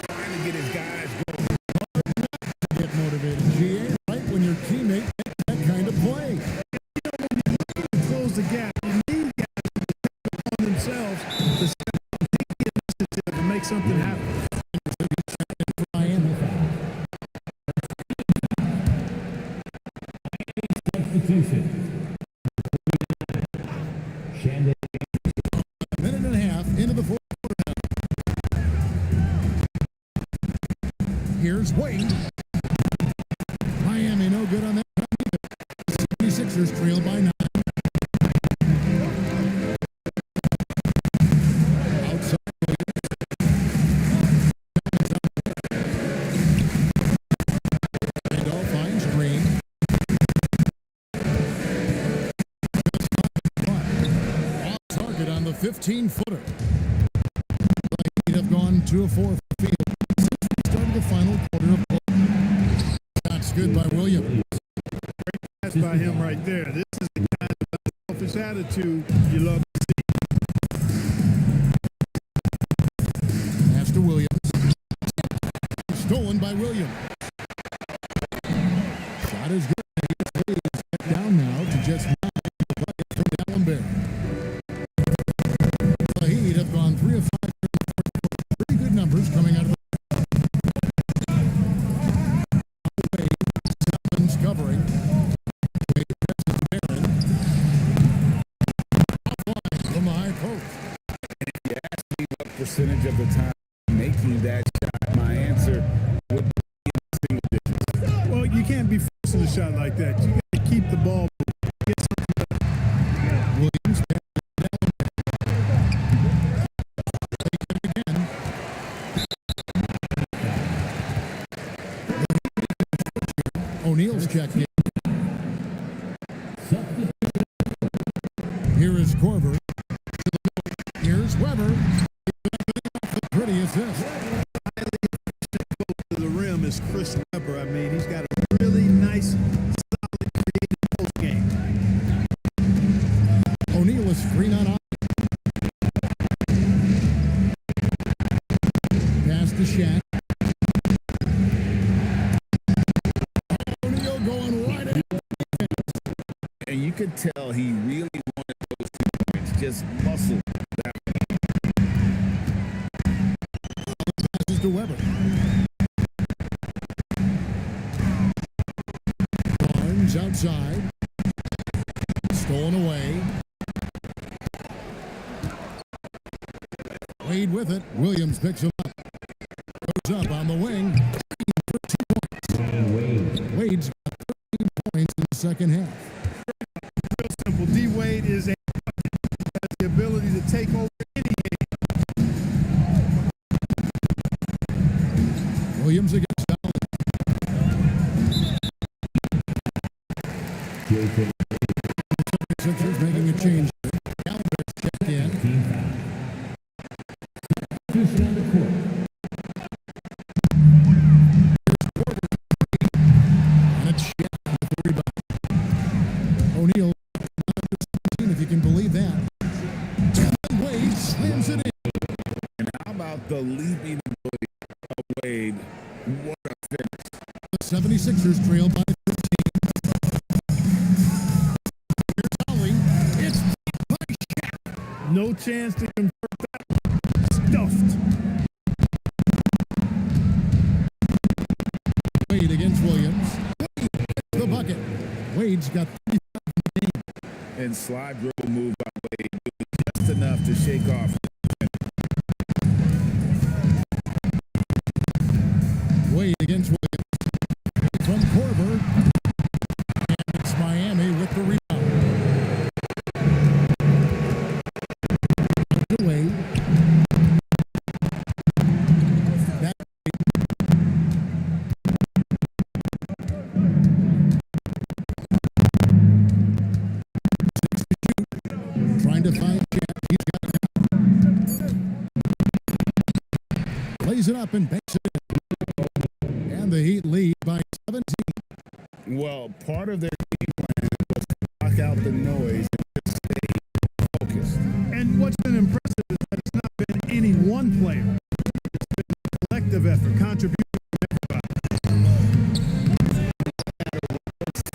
Trying to get his guys going. Get motivated. GA, right when your teammate makes that kind of play. Close the gap. You need guys to step on themselves to step up, take the initiative and make something happen. Miami. Substitution. Shandon. Minute and a half into the fourth quarter now. Here's Wade. Miami no good on that time either. 76ers trail by 9. Outside Randolph finds Green. Off target on the 15-footer. The Heat have gone 2 of 4 from the field since we started the final quarter of play. Shots good by Williams. That's by him right there. This is the kind of selfish attitude you love to see. Pass to Williams. Stolen by Williams. Shot is good. He's back down now to just 9 from Dallenberg. The Heat have gone 3 of 5. Pretty good numbers coming out of the Selman's covering. Wade passes Barron. Offline from the high post. If you ask me what percentage of the time making that shot, my answer would be that. You got to keep the ball moving. Get something better. Williams again. O'Neal's checked in. Here is Corver. Here's Weber. Pretty assist. To the rim is Chris Webber. I mean, he's got a really nice, solid creative post game. O'Neal is free on off. Pass to Shaq. O'Neal going right in. And you could tell he really wanted those 2 points. Just muscle that. Passes to Weber. Barnes outside. Stolen away. Wade with it. Williams picks him up. Goes up on the wing. 13 points. Wade's got 13 points in the second half. Real simple. D. Wade has the ability to take over any game. Williams against Dolly. Sixers making a change. Gallagher's checked in. Substitution on the court. And it's Shaq with the rebound. O'Neal, if you can believe that. Wade slams it in. And how about the leaping ability of Wade? What a finish. The 76ers trail by 13. Here's Dolly. It's by Shaq. No chance to convert that. Stuffed. Wade against Williams. Wade gets the bucket. Wade's got 35 in the game. And slide dribble move by Wade doing just enough to shake off. Wade against Williams. From Corver. And it's Miami with the rebound. To Wade. Back trying to find Shaq. He's got it. Plays it up and banks it in. And the Heat lead by 17. Well, part of their game plan was to block out the noise and just stay focused. And what's been impressive is that it's not been any one player. It's been a collective effort, contribution from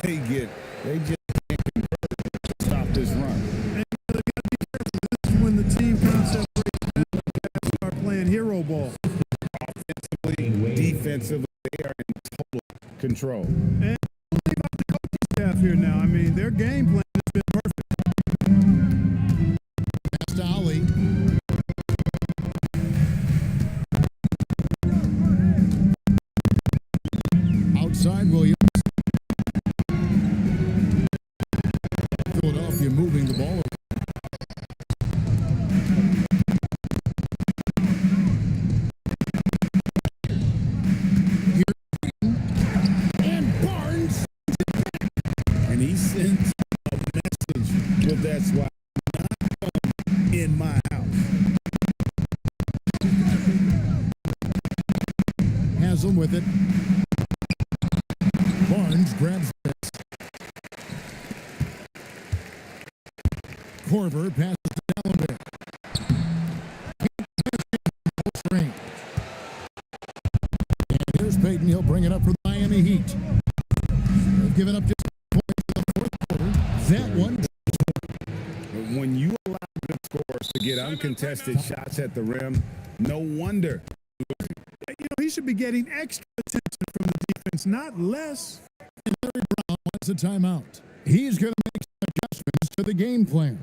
everybody. They just can't convert to stop this run. And they got to be careful. This is when the team concept breaks down and start playing hero ball. Offensively, defensively, they are in total control. And don't leave out the coaching staff here now. I mean, their game plan has been perfect. Pass to Ali. Outside Williams. Philadelphia moving the ball. And Barnes. And he sent a message with that swat. Not in my house. Haslam with it. Barnes grabs this. Corver passes to Dallenberg. And here's Peyton. He'll bring it up for the Miami Heat. They've given up just points in the fourth quarter. That one. When you allow good scores to get uncontested shots at the rim, no wonder. You know, he should be getting extra attention from the defense, not less. And Larry Brown wants a timeout. He's going to make some adjustments to the game plan.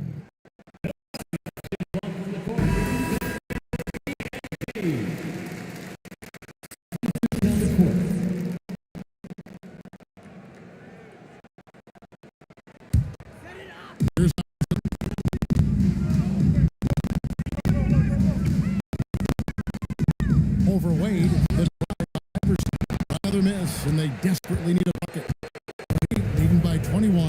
another miss, and they desperately need a bucket. Leading by 21.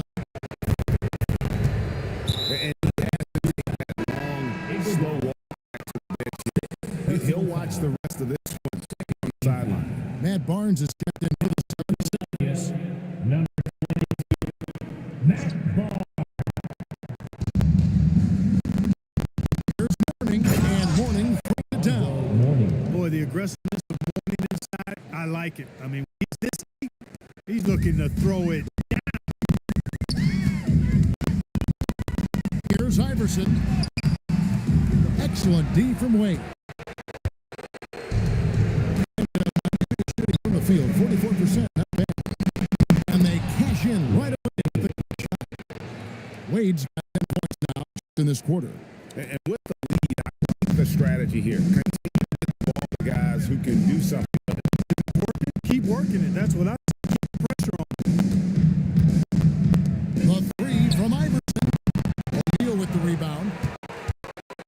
And he has to take that long, slow walk back to the bench. He'll watch the rest of this one on the sideline. Matt Barnes is checked in for the 76ers. Yes. Number 22, Matt Barnes. Here's Morning, and Morning throws it down. Morning. Boy, the aggressiveness of Morning inside, I like it. I mean, he's this deep. He's looking to throw it. Here's Iverson. Excellent D from Wade. Shooting from the field, 44%, not bad. And they cash in right away. Wade's got 10 points now in this quarter. And with the lead, I think the strategy here, continue to get the ball to guys who can do something. Keep working it. That's what I keep the pressure on. The three from Iverson. O'Neal with the rebound.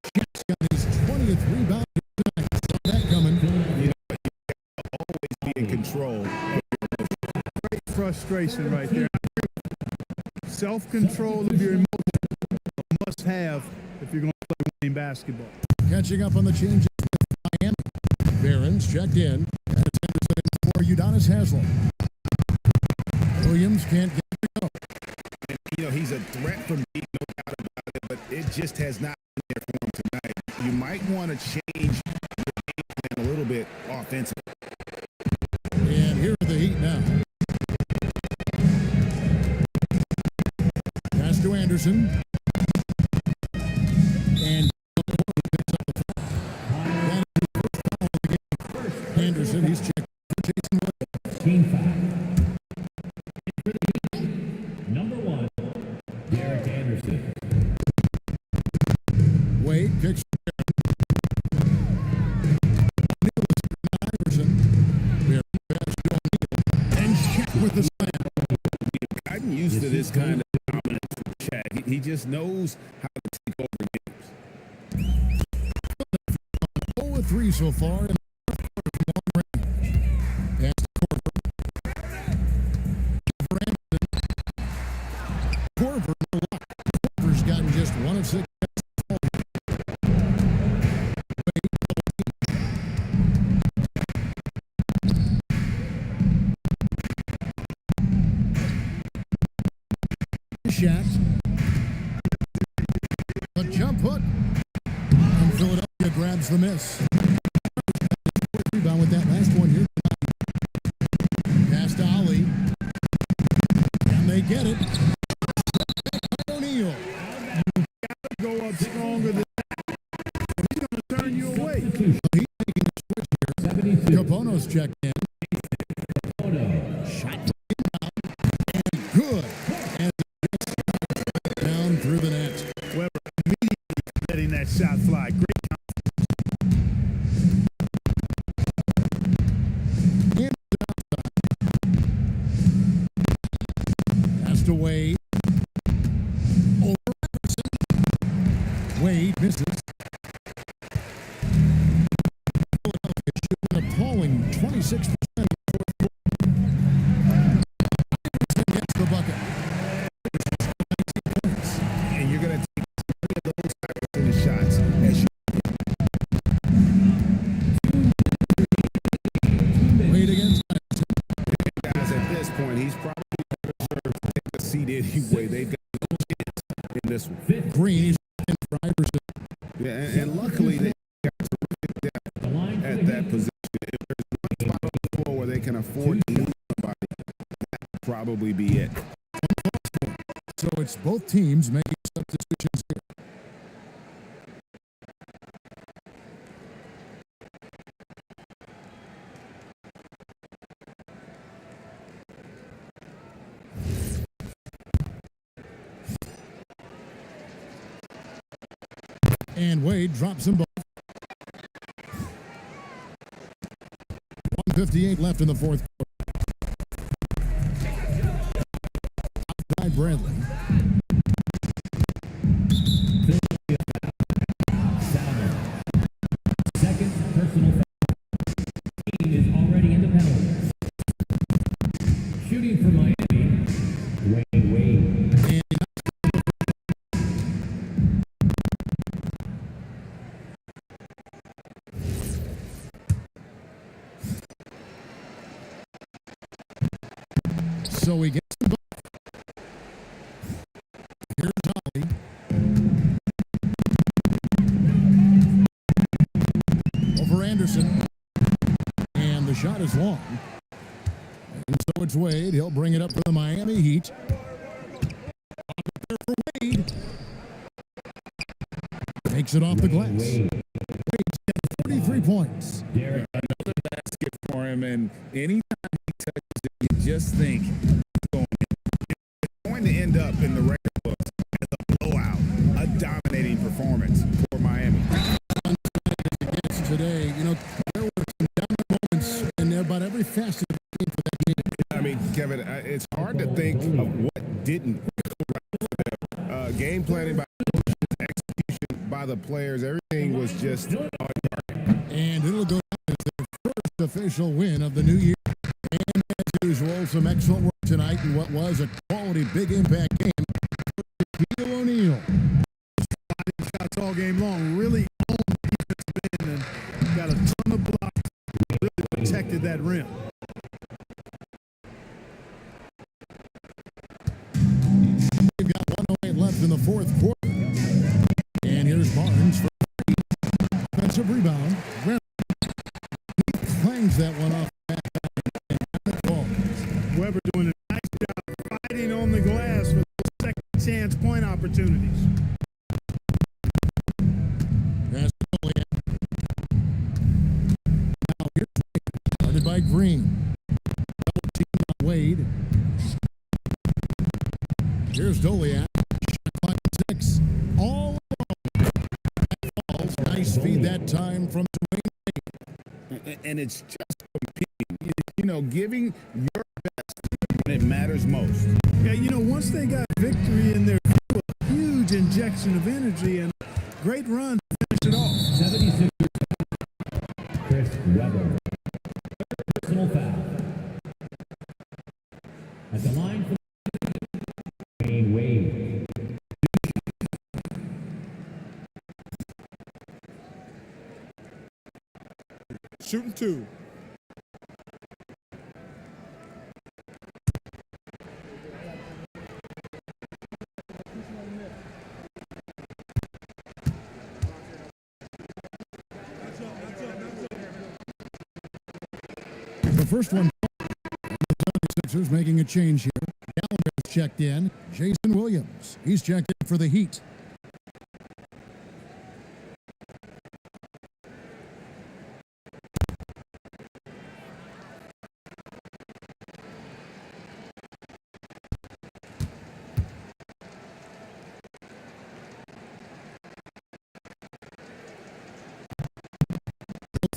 Shaq's got his 20th rebound tonight. Saw that coming. You know, you always be in control. Great frustration right there. Self-control of your emotions, a must-have if you're going to play winning basketball. Catching up on the changes with Miami. Barron's checked in. And it's Anderson in for Udonis Haslem. Williams can't get it to go. And, you know, he's a threat from deep, no doubt about it, but it just has not been there for him tonight. You might want to change your game plan a little bit offensively. And here are the Heat now. Pass to Anderson. And picks up the foul. That is the first foul of the game. Anderson, he's checked for Jason Wade. Team foul. For the Heat, number 1, Derek Anderson. Wade kicks to O'Neal is to Iverson. Barron pass to O'Neal. And Shaq with the slam. I'm used to this kind of dominance from Shaq. He just knows how to take over games. 0-3 so far in the fourth quarter from long range. Pass to Korver. For Anderson. Korver, no luck. Korver's gotten just 1 of 6. Shaq. A jump hook. And Philadelphia grabs the miss. Rebound with that last one here tonight. Pass to Ali. And they get it. O'Neal. You got to go up stronger than that. He's going to turn you away. He's making the switch here. 72. Capono's checked in. Capono. Shot and good. And down through the net. Weber immediately letting that shot fly. Great. Pass to Wade. Over Iverson. Wade misses. Philadelphia shooting an appalling 26% in the fourth quarter. Iverson gets the bucket. And you're going to take as many of those Iverson shots as you Wade against Iverson. guys at this point. He's probably better served to take a seat anyway. They've got no chance in this one. Green is in for Iverson. Yeah, and luckily they got terrific depth at that position. If there's one spot on the floor where they can afford to lose somebody, that would probably be it. So it's both teams making substitutions here. And Wade drops them both. 1:58 left in the fourth quarter. By Bradley. Second personal foul. Team is already in the penalty. so he gets them both. Here's Ollie. Over Anderson. And the shot is long. And so it's Wade. He'll bring it up for the Miami Heat. On there for Wade. Takes it off the glass. Wade's got 43 points. Another basket for him, and anytime he touches it, you just think it's going to end up in the record books as a blowout, a dominating performance for Miami. Today, you know, there were some down moments in about every facet of the game for that game. I mean, Kevin, it's hard to think of what didn't go right for them. Game planning by execution by the players, everything was just on target. And it'll go down as their first official win of the new year. And as usual, some excellent work tonight in what was a quality big impact game. Shaquille O'Neal. Shots all game long. Really owned the defensive end and got a ton of blocks. Really protected that rim. We've got 1:08 left in the fourth quarter. And here's Barnes for three. Offensive rebound. He clangs that one off the back and it falls. Weber doing a nice job fighting on the glass for those second chance point opportunities. Pass to Julian. Now here's Wade. Guarded by Green. Double team on Wade. Here's Dolian. Shot clock at 6. All alone. Falls. Nice feed that time from Dwayne Wade. And it's just competing, you know, giving your best when it matters most. Yeah, you know, once they got victory in their field, a huge injection of energy and a great run to finish it off. 76ers Chris Webber. Personal foul. At the line for Dwayne Wade. Shooting two. The first one, the 76ers making a change here. Gallagher's checked in. Jason Williams, he's checked in for the Heat.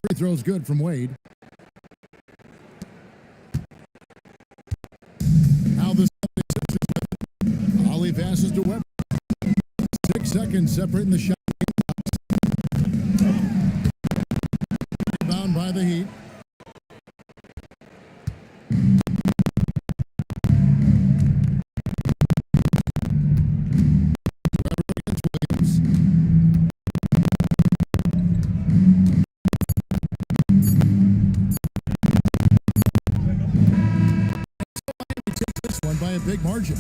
Free throw's good from Wade. Now the 76ers. Ollie passes to Webber. 6 seconds separating the shot. Rebound by the Heat. Webber against Williams. Takes this one by a big margin.